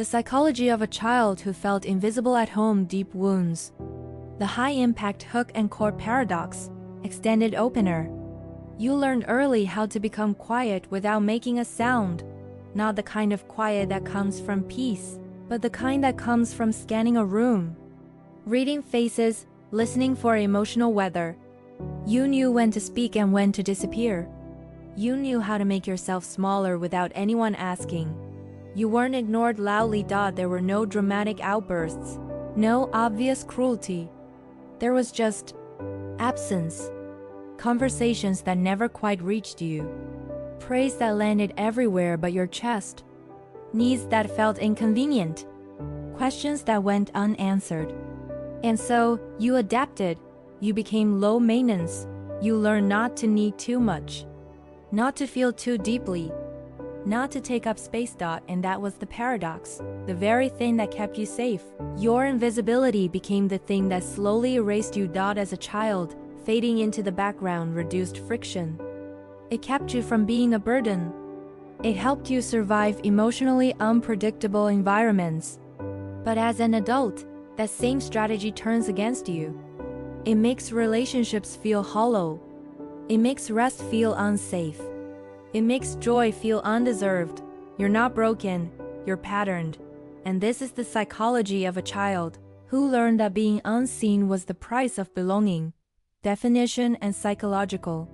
The psychology of a child who felt invisible at home, deep wounds. The high-impact hook and core paradox, extended opener. You learned early how to become quiet without making a sound. Not the kind of quiet that comes from peace, but the kind that comes from scanning a room. Reading faces, listening for emotional weather. You knew when to speak and when to disappear. You knew how to make yourself smaller without anyone asking. You weren't ignored loudly. There were no dramatic outbursts, no obvious cruelty. There was just absence. Conversations that never quite reached you. Praise that landed everywhere but your chest. Needs that felt inconvenient. Questions that went unanswered. And so, you adapted. You became low maintenance. You learned not to need too much. Not to feel too deeply. Not to take up space. And that was the paradox. The very thing that kept you safe. Your invisibility became the thing that slowly erased you. As a child, fading into the background reduced friction. It kept you from being a burden. It helped you survive emotionally unpredictable environments. But as an adult, that same strategy turns against you. It makes relationships feel hollow. It makes rest feel unsafe. It makes joy feel undeserved. You're not broken, you're patterned. And this is the psychology of a child who learned that being unseen was the price of belonging. Definition and psychological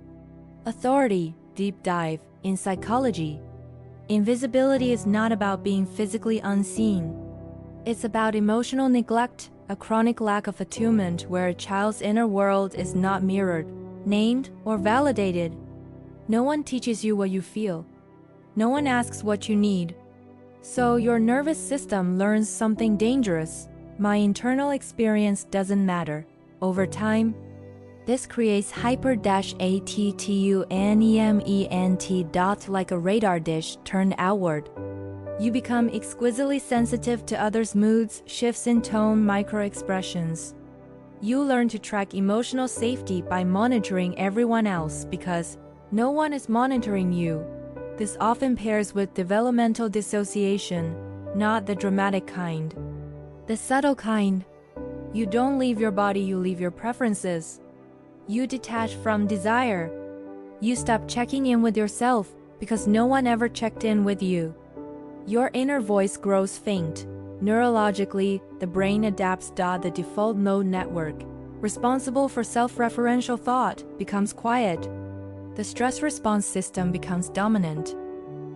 authority. Deep dive in psychology. Invisibility is not about being physically unseen. It's about emotional neglect, a chronic lack of attunement where a child's inner world is not mirrored, named, or validated. No one teaches you what you feel. No one asks what you need. So your nervous system learns something dangerous. My internal experience doesn't matter. Over time, this creates hyper-atttunement. Like a radar dish turned outward. You become exquisitely sensitive to others' moods, shifts in tone, micro-expressions. You learn to track emotional safety by monitoring everyone else because no one is monitoring you. This often pairs with developmental dissociation, not the dramatic kind. The subtle kind. You don't leave your body, you leave your preferences. You detach from desire. You stop checking in with yourself because no one ever checked in with you. Your inner voice grows faint. Neurologically, the brain adapts. The default mode network, responsible for self-referential thought, becomes quiet. The stress response system becomes dominant.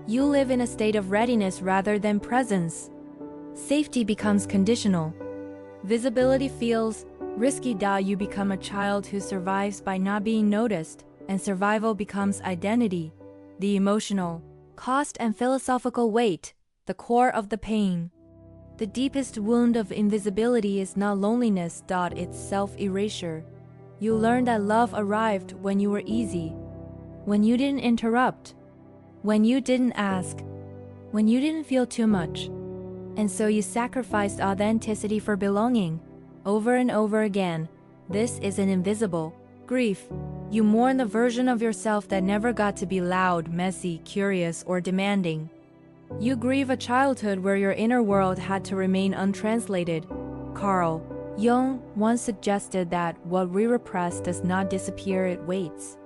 You live in a state of readiness rather than presence. Safety becomes conditional. Visibility feels risky. You become a child who survives by not being noticed, and survival becomes identity. The emotional cost and philosophical weight, the core of the pain. The deepest wound of invisibility is not loneliness. It's self-erasure. You learn that love arrived when you were easy, when you didn't interrupt, when you didn't ask, when you didn't feel too much. And so you sacrificed authenticity for belonging. Over and over again, this is an invisible grief. You mourn the version of yourself that never got to be loud, messy, curious, or demanding. You grieve a childhood where your inner world had to remain untranslated. Carl Jung once suggested that what we repress does not disappear, it waits.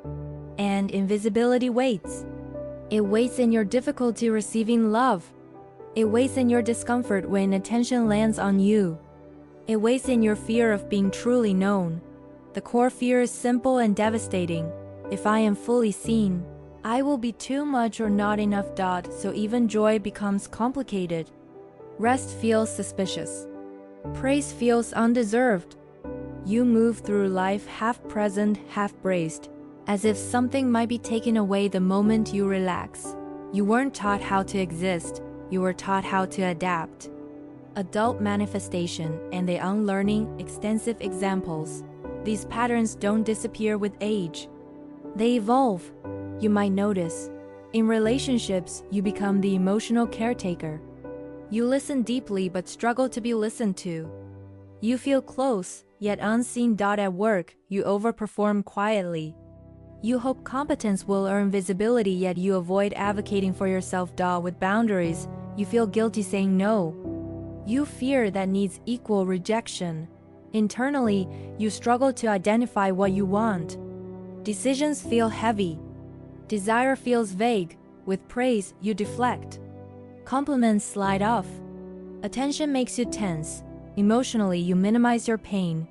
And invisibility waits. It waits in your difficulty receiving love. It waits in your discomfort when attention lands on you. It waits in your fear of being truly known. The core fear is simple and devastating. If I am fully seen, I will be too much or not enough. So even joy becomes complicated. Rest feels suspicious. Praise feels undeserved. You move through life half present, half braced, as if something might be taken away the moment you relax. You weren't taught how to exist, you were taught how to adapt. Adult manifestation and the unlearning, extensive examples. These patterns don't disappear with age. They evolve. You might notice. In relationships, you become the emotional caretaker. You listen deeply but struggle to be listened to. You feel close, yet unseen. At work, you overperform quietly. You hope competence will earn visibility, yet you avoid advocating for yourself. With boundaries, you feel guilty saying no. You fear that needs equal rejection. Internally, you struggle to identify what you want. Decisions feel heavy. Desire feels vague. With praise, you deflect. Compliments slide off. Attention makes you tense. Emotionally, you minimize your pain.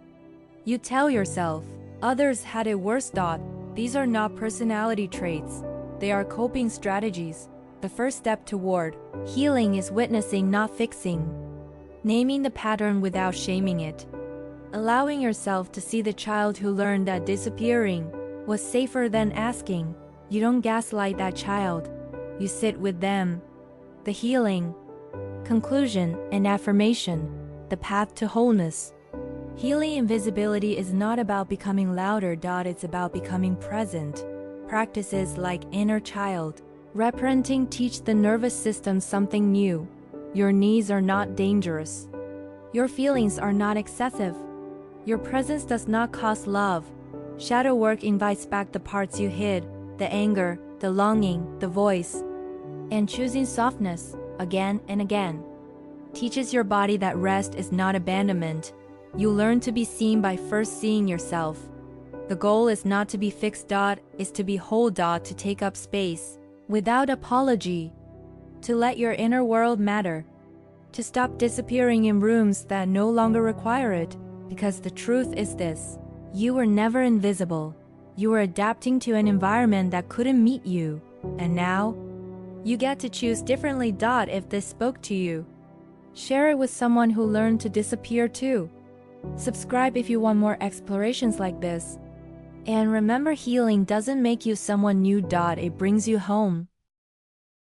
You tell yourself, others had it worse. These are not personality traits. They are coping strategies. The first step toward healing is witnessing, not fixing. Naming the pattern without shaming it. Allowing yourself to see the child who learned that disappearing was safer than asking. You don't gaslight that child. You sit with them. The healing. Conclusion and affirmation. The path to wholeness. Healing invisibility is not about becoming louder. It's about becoming present. Practices like inner child reparenting teach the nervous system something new. Your needs are not dangerous. Your feelings are not excessive. Your presence does not cost love. Shadow work invites back the parts you hid, the anger, the longing, the voice. And choosing softness, again and again, teaches your body that rest is not abandonment. You learn to be seen by first seeing yourself. The goal is not to be fixed. Is to be whole. To take up space without apology. To let your inner world matter. To stop disappearing in rooms that no longer require it. Because the truth is this: you were never invisible. You were adapting to an environment that couldn't meet you. And now, you get to choose differently. If this spoke to you, share it with someone who learned to disappear too. Subscribe if you want more explorations like this. And remember, healing doesn't make you someone new. It brings you home.